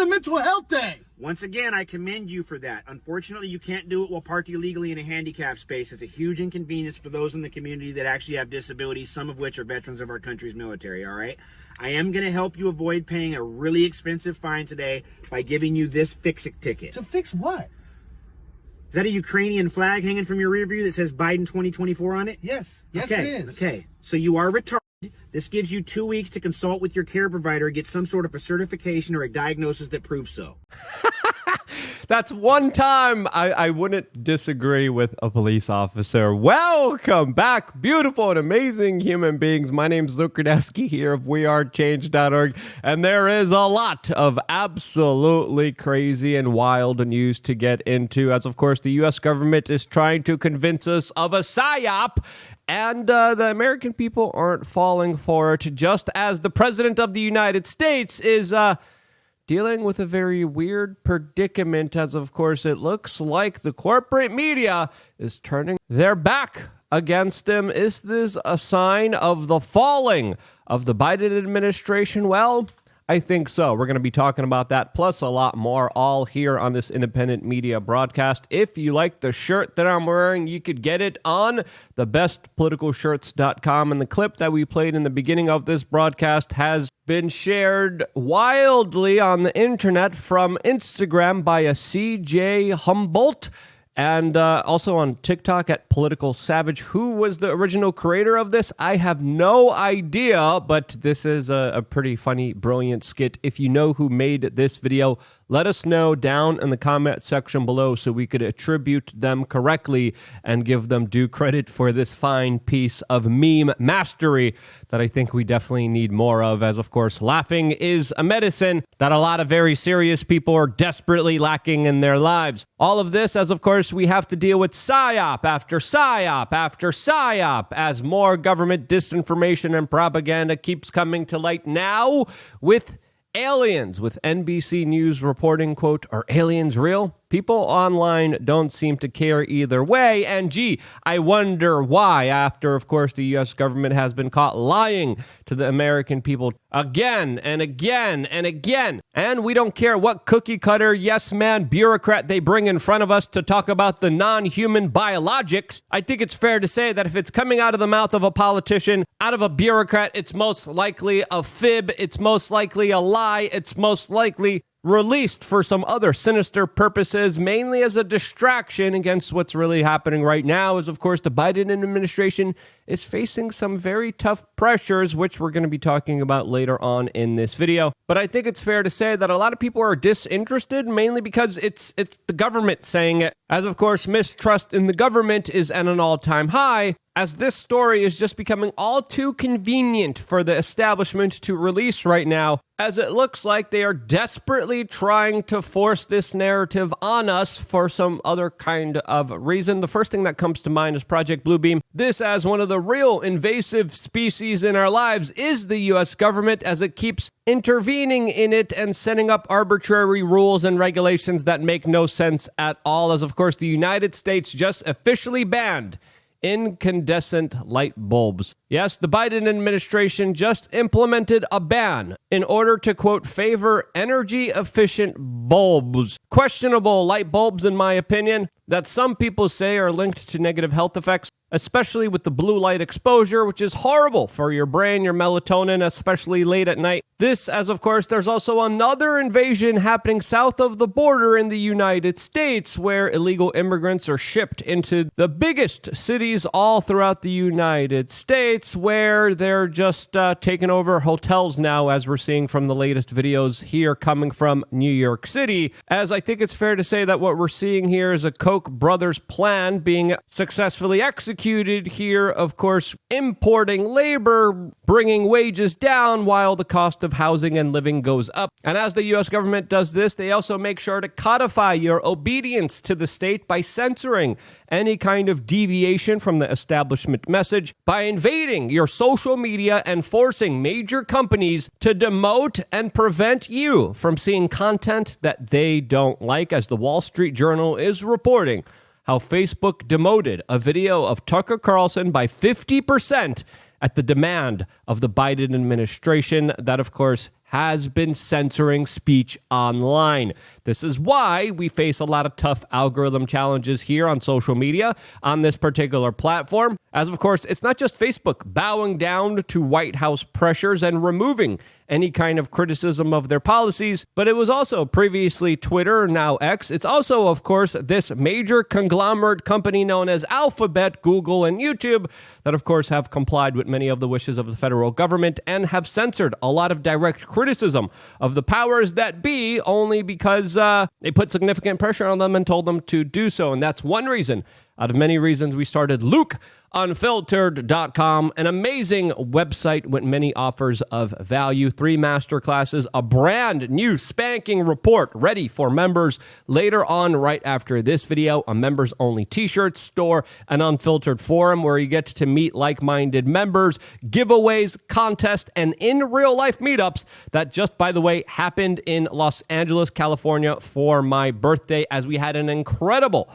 a mental health day. Once again, I commend you for that. Unfortunately, you can't do it while parked illegally in a handicapped space. It's a huge inconvenience for those in the community that actually have disabilities, some of which are veterans of our country's military, all right? I am going to help you avoid paying a really expensive fine today by giving you this fix-it ticket. To fix what? Is that a Ukrainian flag hanging from your rear view that says Biden 2024 on it? Yes. Yes, okay. it is. Okay. So you are retarded. This gives you 2 weeks to consult with your care provider, get some sort of a certification or a diagnosis that proves so. That's one time I wouldn't disagree with a police officer. Welcome back, beautiful and amazing human beings. My name's Luke Gradowski here of wearechange.org, and there is a lot of absolutely crazy and wild news to get into, as of course the U.S. government is trying to convince us of a PSYOP, and the American people aren't falling for it, just as the President of the United States is dealing with a very weird predicament, as of course it looks like the corporate media is turning their back against him. Is this a sign of the falling of the Biden administration? Well, I think so. We're going to be talking about that, plus a lot more, all here on this independent media broadcast. If you like the shirt that I'm wearing, you could get it on thebestpoliticalshirts.com. And the clip that we played in the beginning of this broadcast has been shared wildly on the internet from Instagram by a CJ Humboldt, and also on TikTok at Political Savage. Who was the original creator of this? I have no idea, but this is a pretty funny, brilliant skit. If you know who made this video, let us know down in the comment section below so we could attribute them correctly and give them due credit for this fine piece of meme mastery that I think we definitely need more of, as of course laughing is a medicine that a lot of very serious people are desperately lacking in their lives. All of this, as of course we have to deal with PSYOP after PSYOP after PSYOP as more government disinformation and propaganda keeps coming to light, now with aliens, with NBC News reporting, quote, "Are aliens real?" People online don't seem to care either way, and gee, I wonder why, after, of course, the U.S. government has been caught lying to the American people again and again and again. And we don't care what cookie-cutter, yes-man bureaucrat they bring in front of us to talk about the non-human biologics. I think it's fair to say that if it's coming out of the mouth of a politician, out of a bureaucrat, it's most likely a fib, it's most likely a lie, it's most likely released for some other sinister purposes, mainly as a distraction against what's really happening right now, as of course the Biden administration is facing some very tough pressures, which we're going to be talking about later on in this video. But I think it's fair to say that a lot of people are disinterested, mainly because it's the government saying it, as of course mistrust in the government is at an all-time high, as this story is just becoming all too convenient for the establishment to release right now, as it looks like they are desperately trying to force this narrative on us for some other kind of reason. The first thing that comes to mind is Project Bluebeam. This, as one of the real invasive species in our lives, is the U.S. government, as it keeps intervening in it and setting up arbitrary rules and regulations that make no sense at all, as of course the United States just officially banned incandescent light bulbs. Yes, the Biden administration just implemented a ban in order to, quote, favor energy-efficient bulbs. Questionable light bulbs, in my opinion, that some people say are linked to negative health effects, especially with the blue light exposure, which is horrible for your brain, your melatonin, especially late at night. This, as of course, there's also another invasion happening south of the border in the United States, where illegal immigrants are shipped into the biggest cities all throughout the United States, where they're just taking over hotels now, as we're seeing from the latest videos here coming from New York City. As I think it's fair to say that what we're seeing here is a Koch brothers plan being successfully executed here, of course, importing labor, bringing wages down while the cost of housing and living goes up. And as the U.S. government does this, they also make sure to codify your obedience to the state by censoring any kind of deviation from the establishment message, by invading your social media and forcing major companies to demote and prevent you from seeing content that they don't like, as the Wall Street Journal is reporting how Facebook demoted a video of Tucker Carlson by 50% at the demand of the Biden administration. That, of course, has been censoring speech online. This is why we face a lot of tough algorithm challenges here on social media on this particular platform. As of course, it's not just Facebook bowing down to White House pressures and removing any kind of criticism of their policies, but it was also previously Twitter, now X. It's also, of course, this major conglomerate company known as Alphabet, Google, and YouTube that, of course, have complied with many of the wishes of the federal government and have censored a lot of direct criticism of the powers that be only because they put significant pressure on them and told them to do so. And that's one reason out of many reasons we started Unfiltered.com, an amazing website with many offers of value, 3 masterclasses, a brand new spanking report ready for members later on right after this video, a members-only t-shirt store, an Unfiltered forum where you get to meet like-minded members, giveaways, contests, and in real-life meetups that just, by the way, happened in Los Angeles, California for my birthday as we had an incredible,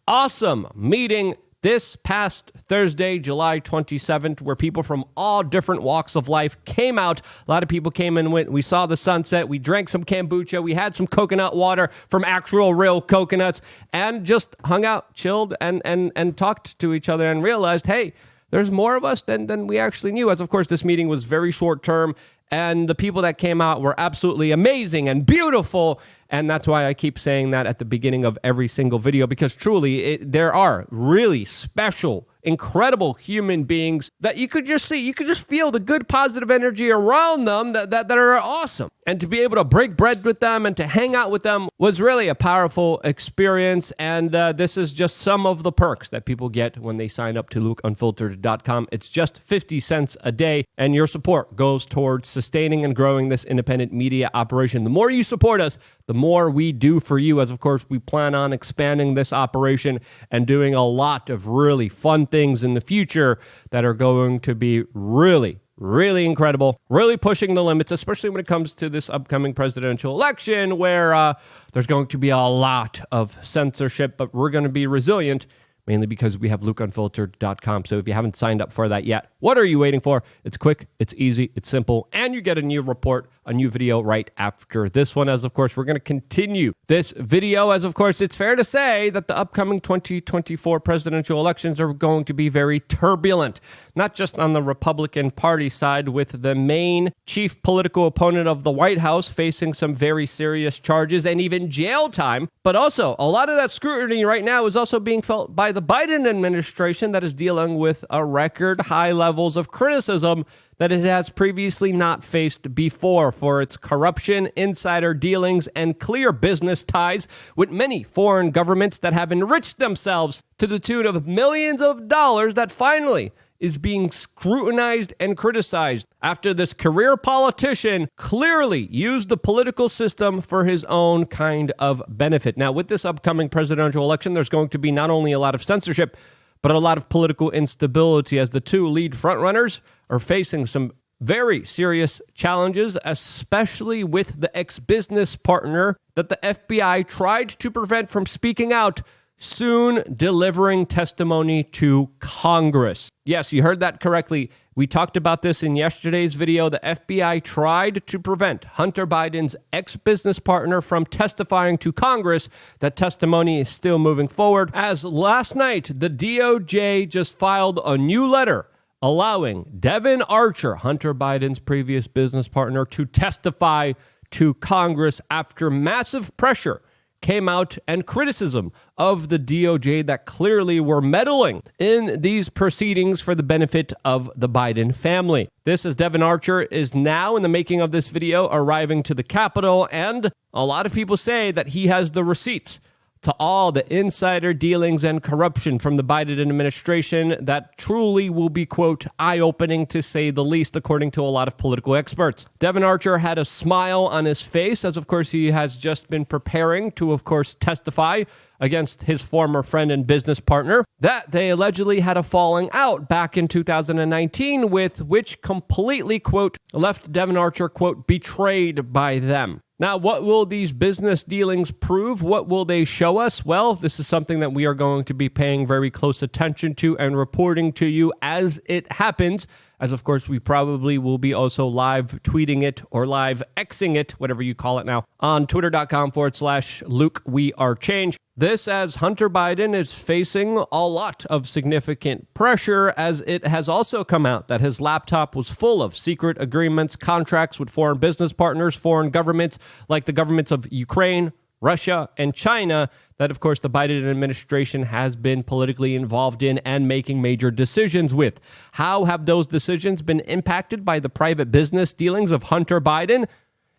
awesome meeting this past Thursday, July 27th, where people from all different walks of life came out. A lot of people came and went. We saw the sunset. We drank some kombucha. We had some coconut water from actual real coconuts and just hung out, chilled, and talked to each other and realized, hey, there's more of us than we actually knew. As of course, this meeting was very short term, and the people that came out were absolutely amazing and beautiful. And that's why I keep saying that at the beginning of every single video, because truly there are really special, incredible human beings that you could just see. You could just feel the good, positive energy around them that are awesome. And to be able to break bread with them and to hang out with them was really a powerful experience. And this is just some of the perks that people get when they sign up to LukeUnfiltered.com. It's just 50 cents a day, and your support goes towards sustaining and growing this independent media operation. The more you support us, the more we do for you, as of course we plan on expanding this operation and doing a lot of really fun things in the future that are going to be really incredible, really pushing the limits, especially when it comes to this upcoming presidential election where there's going to be a lot of censorship, but we're going to be resilient, mainly because we have LukeUnfiltered.com. So if you haven't signed up for that yet, what are you waiting for? It's quick, it's easy, it's simple, and you get a new report, a new video right after this one. As of course, we're going to continue this video. As of course, it's fair to say that the upcoming 2024 presidential elections are going to be very turbulent, not just on the Republican Party side, with the main chief political opponent of the White House facing some very serious charges and even jail time, but also a lot of that scrutiny right now is also being felt by the Biden administration that is dealing with a record high levels of criticism that it has previously not faced before for its corruption, insider dealings, and clear business ties with many foreign governments that have enriched themselves to the tune of millions of dollars that finally is being scrutinized and criticized after this career politician clearly used the political system for his own kind of benefit. Now, with this upcoming presidential election, there's going to be not only a lot of censorship, but a lot of political instability as the two lead frontrunners are facing some very serious challenges, especially with the ex-business partner that the FBI tried to prevent from speaking out, soon delivering testimony to Congress. Yes, you heard that correctly. We talked about this in yesterday's video. The FBI tried to prevent Hunter Biden's ex-business partner from testifying to Congress. That testimony is still moving forward, as last night the DOJ just filed a new letter allowing Devon Archer, Hunter Biden's previous business partner, to testify to Congress after massive pressure came out and criticism of the DOJ that clearly were meddling in these proceedings for the benefit of the Biden family. This, as Devon Archer is now in the making of this video, arriving to the Capitol, and a lot of people say that he has the receipts to all the insider dealings and corruption from the Biden administration that truly will be, quote, eye-opening to say the least, according to a lot of political experts. Devon Archer had a smile on his face, as of course he has just been preparing to, of course, testify against his former friend and business partner that they allegedly had a falling out back in 2019 with, which completely, quote, left Devon Archer, quote, betrayed by them. Now, what will these business dealings prove? What will they show us? Well, this is something that we are going to be paying very close attention to and reporting to you as it happens, as of course we probably will be also live tweeting it or live Xing it, whatever you call it now, on twitter.com/Luke We Are Change. This as Hunter Biden is facing a lot of significant pressure, as it has also come out that his laptop was full of secret agreements, contracts with foreign business partners, foreign governments like the governments of Ukraine, Russia, and China, that, of course, the Biden administration has been politically involved in and making major decisions with. How have those decisions been impacted by the private business dealings of Hunter Biden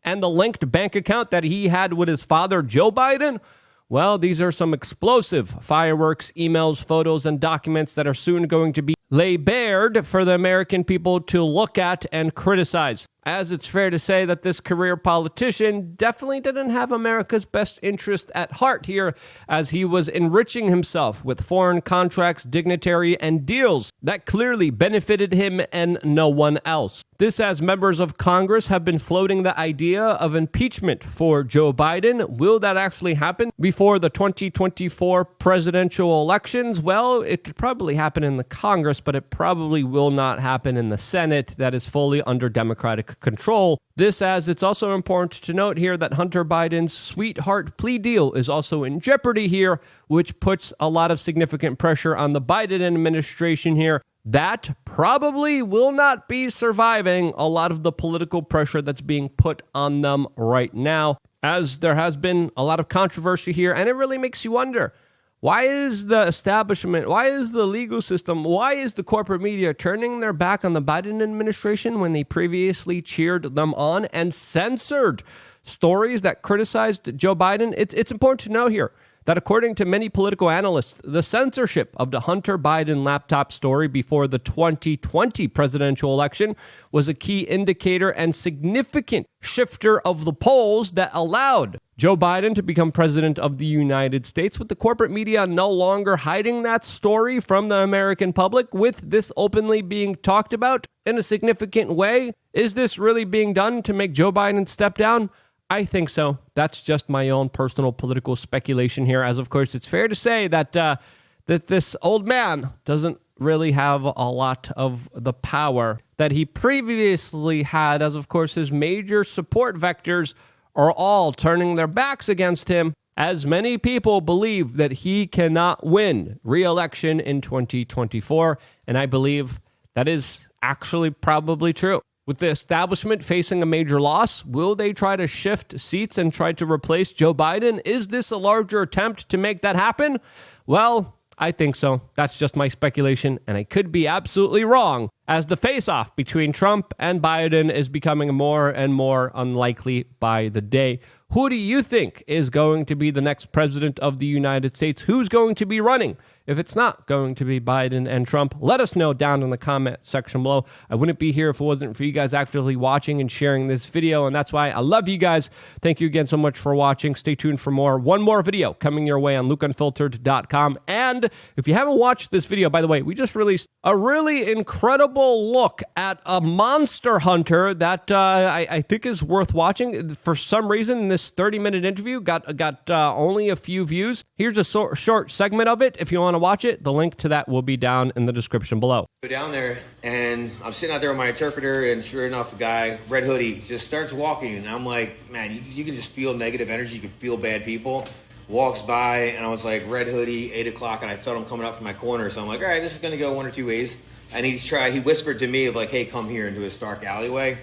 and the linked bank account that he had with his father, Joe Biden? Well, these are some explosive fireworks, emails, photos, and documents that are soon going to be laid bare for the American people to look at and criticize. As it's fair to say that this career politician definitely didn't have America's best interest at heart here, as he was enriching himself with foreign contracts, dignitary, and deals that clearly benefited him and no one else. This as members of Congress have been floating the idea of impeachment for Joe Biden. Will that actually happen before the 2024 presidential elections? Well, it could probably happen in the Congress, but it probably will not happen in the Senate that is fully under Democratic control. This as it's also important to note here that Hunter Biden's sweetheart plea deal is also in jeopardy here, which puts a lot of significant pressure on the Biden administration here. That probably will not be surviving a lot of the political pressure that's being put on them right now, as there has been a lot of controversy here, and it really makes you wonder, why is the establishment, why is the legal system, why is the corporate media turning their back on the Biden administration when they previously cheered them on and censored stories that criticized Joe Biden? It's important to know here that according to many political analysts, the censorship of the Hunter Biden laptop story before the 2020 presidential election was a key indicator and significant shifter of the polls that allowed Joe Biden to become president of the United States, with the corporate media no longer hiding that story from the American public, with this openly being talked about in a significant way. Is this really being done to make Joe Biden step down? I think so. That's just my own personal political speculation here, as of course it's fair to say that that this old man doesn't really have a lot of the power that he previously had, as of course his major support vectors are all turning their backs against him, as many people believe that he cannot win re-election in 2024, and I believe that is actually probably true. With the establishment facing a major loss, will they try to shift seats and try to replace Joe Biden? Is this a larger attempt to make that happen? Well, I think so. That's just my speculation, and I could be absolutely wrong, as the face-off between Trump and Biden is becoming more and more unlikely by the day. Who do you think is going to be the next president of the United States? Who's going to be running? If it's not going to be Biden and Trump, let us know down in the comment section below. I wouldn't be here if it wasn't for you guys actively watching and sharing this video, and that's why I love you guys. Thank you again so much for watching. Stay tuned for more. One more video coming your way on LukeUnfiltered.com. And if you haven't watched this video, by the way, we just released a really incredible look at a monster hunter that I think is worth watching. For some reason, this 30-minute interview got only a few views. Here's a short segment of it. If you want to watch it, the link to that will be down in the description below. Go down there, and I'm sitting out there with my interpreter, and sure enough, a guy, red hoodie, just starts walking, and I'm like, man, you can just feel negative energy, you can feel bad people. Walks by, and I was like, red hoodie, 8 o'clock, and I felt him coming up from my corner, so I'm like, all right, this is going to go one or two ways. And he whispered to me of like, hey, come here into this dark alleyway.